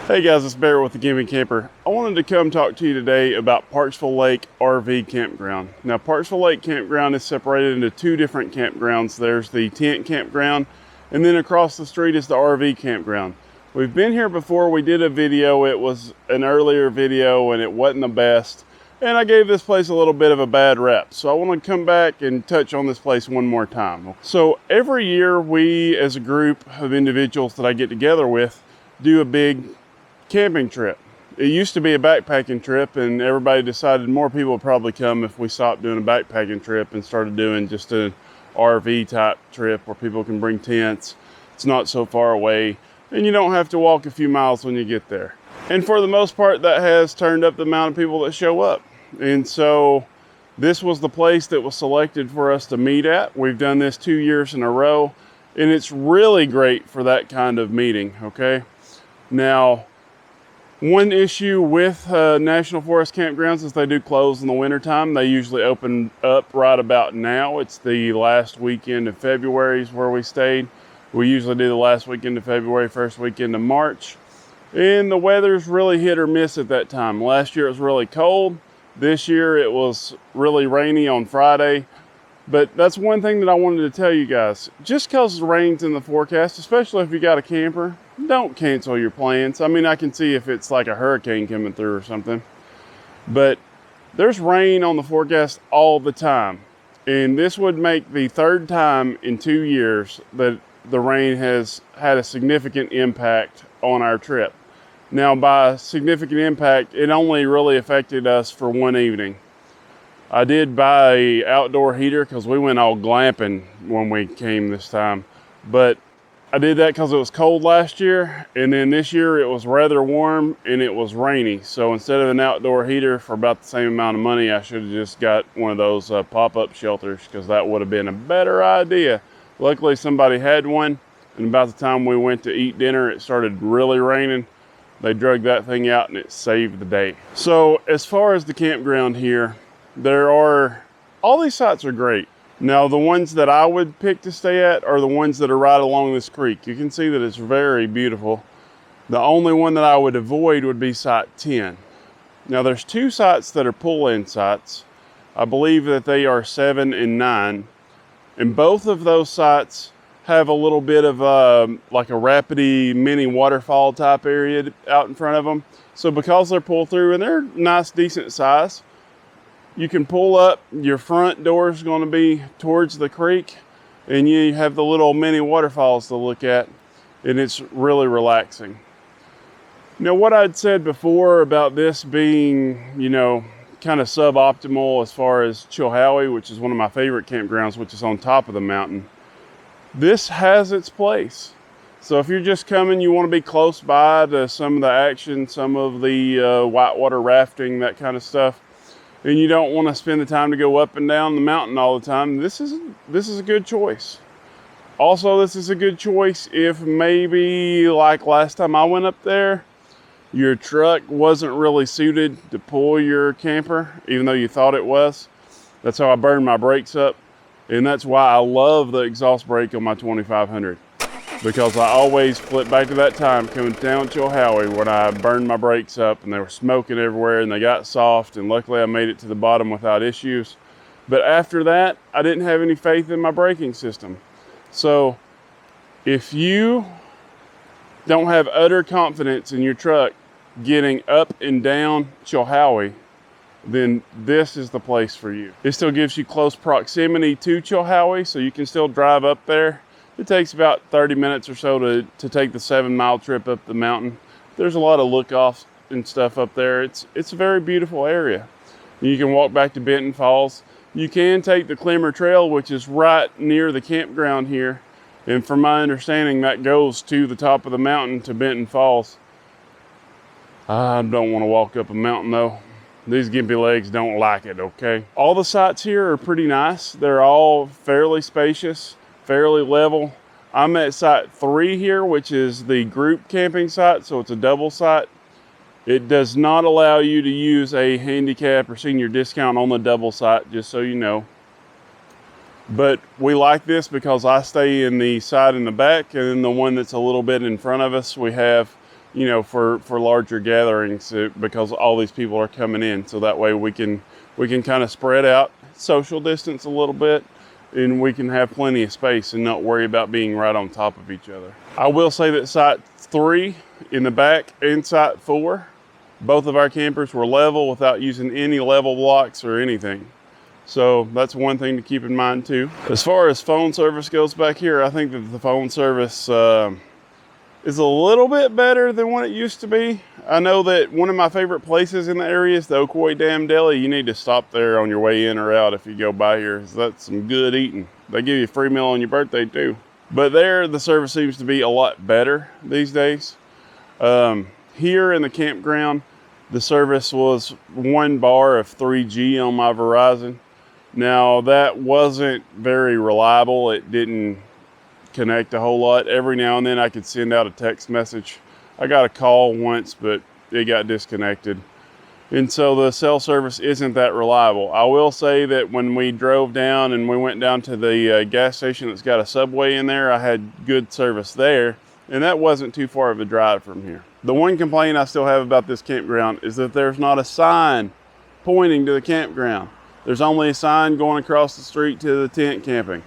Hey guys, it's Bear with the Gimme Camper. I wanted to come talk to you today about Parksville Lake RV Campground. Now, Parksville Lake Campground is separated into two different campgrounds. There's the tent campground, and then across the street is the RV campground. We've been here before. We did a video. It was an earlier video and it wasn't the best. And I gave this place a little bit of a bad rep. So I want to come back and touch on this place one more time. So every year we, as a group of individuals that I get together with, do a big camping trip. It used to be a backpacking trip, and everybody decided more people would probably come if we stopped doing a backpacking trip and started doing just an RV type trip where people can bring tents. It's not so far away, and you don't have to walk a few miles when you get there. And for the most part, that has turned up the amount of people that show up. And so this was the place that was selected for us to meet at. We've done this 2 years in a row, and it's really great for that kind of meeting, okay? Now, one issue with National Forest campgrounds is they do close in the wintertime. They usually open up right about now. It's the last weekend of February is where we stayed. We usually do the last weekend of February, first weekend of March. And the weather's really hit or miss at that time. Last year it was really cold. This year it was really rainy on Friday. But that's one thing that I wanted to tell you guys. Just because the rain's in the forecast, especially if you got a camper, don't cancel your plans. I mean, I can see if it's like a hurricane coming through or something. But there's rain on the forecast all the time. And this would make the third time in 2 years that the rain has had a significant impact on our trip. Now, by significant impact, it only really affected us for one evening. I did buy an outdoor heater because we went all glamping when we came this time. But I did that because it was cold last year, and then this year it was rather warm and it was rainy. So instead of an outdoor heater for about the same amount of money, I should have just got one of those pop-up shelters, because that would have been a better idea. Luckily somebody had one, and about the time we went to eat dinner, it started really raining. They drug that thing out and it saved the day. So as far as the campground here, all these sites are great. Now, the ones that I would pick to stay at are the ones that are right along this creek. You can see that it's very beautiful. The only one that I would avoid would be site 10. Now, there's two sites that are pull-in sites. I believe that they are 7 and 9. And both of those sites have a little bit of like a rapidy mini waterfall type area out in front of them. So because they're pull through and they're nice, decent size, you can pull up, your front door is going to be towards the creek, and you have the little mini waterfalls to look at, and it's really relaxing. Now, what I'd said before about this being, kind of suboptimal as far as Chilhowie, which is one of my favorite campgrounds, which is on top of the mountain, this has its place. So if you're just coming, you want to be close by to some of the action, some of the whitewater rafting, that kind of stuff, and you don't want to spend the time to go up and down the mountain all the time, this is a good choice. Also, this is a good choice if maybe, like last time I went up there, your truck wasn't really suited to pull your camper, even though you thought it was. That's how I burned my brakes up, and that's why I love the exhaust brake on my 2500. Because I always flip back to that time coming down Chilhowie when I burned my brakes up and they were smoking everywhere and they got soft, and luckily I made it to the bottom without issues. But after that, I didn't have any faith in my braking system. So if you don't have utter confidence in your truck getting up and down Chilhowie, then this is the place for you. It still gives you close proximity to Chilhowie, so you can still drive up there. It takes about 30 minutes or so to take the 7-mile trip up the mountain. There's a lot of look-offs and stuff up there. It's a very beautiful area. You can walk back to Benton Falls. You can take the Clemmer Trail, which is right near the campground here. And from my understanding, that goes to the top of the mountain to Benton Falls. I don't want to walk up a mountain though. These gimpy legs don't like it, okay? All the sites here are pretty nice. They're all fairly spacious, fairly level. I'm at site 3 here, which is the group camping site, so it's a double site. It does not allow you to use a handicap or senior discount on the double site, just so you know. But we like this because I stay in the side in the back, and then the one that's a little bit in front of us, we have you know, for larger gatherings, because all these people are coming in. So that way we can kind of spread out, social distance a little bit, and we can have plenty of space and not worry about being right on top of each other. I will say that site 3 in the back and site 4, both of our campers were level without using any level blocks or anything. So that's one thing to keep in mind too. As far as phone service goes back here, I think that the phone service is a little bit better than what it used to be. I know that one of my favorite places in the area is the Ocoee Dam Deli. You need to stop there on your way in or out if you go by here. That's some good eating. They give you a free meal on your birthday too. But there, the service seems to be a lot better these days. Here in the campground, the service was 1 bar of 3G on my Verizon. Now that wasn't very reliable. It didn't connect a whole lot. Every now and then I could send out a text message. I got a call once, but it got disconnected. And so the cell service isn't that reliable. I will say that when we drove down and we went down to the gas station that's got a Subway in there, I had good service there, and that wasn't too far of a drive from here. The one complaint I still have about this campground is that there's not a sign pointing to the campground. There's only a sign going across the street to the tent camping.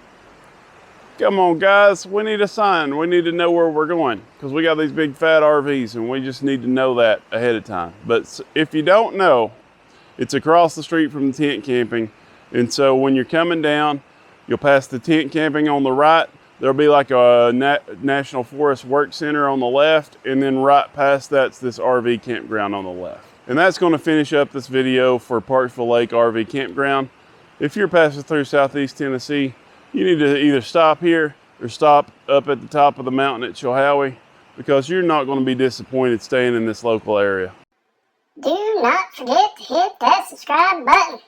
Come on guys, we need a sign. We need to know where we're going, because we got these big fat RVs and we just need to know that ahead of time. But if you don't know, it's across the street from the tent camping. And so when you're coming down, you'll pass the tent camping on the right. There'll be like a National Forest Work Center on the left, and then right past that's this RV campground on the left. And that's going to finish up this video for Parksville Lake RV Campground. If you're passing through Southeast Tennessee, you need to either stop here or stop up at the top of the mountain at Chilhowie, because you're not going to be disappointed staying in this local area. Do not forget to hit that subscribe button.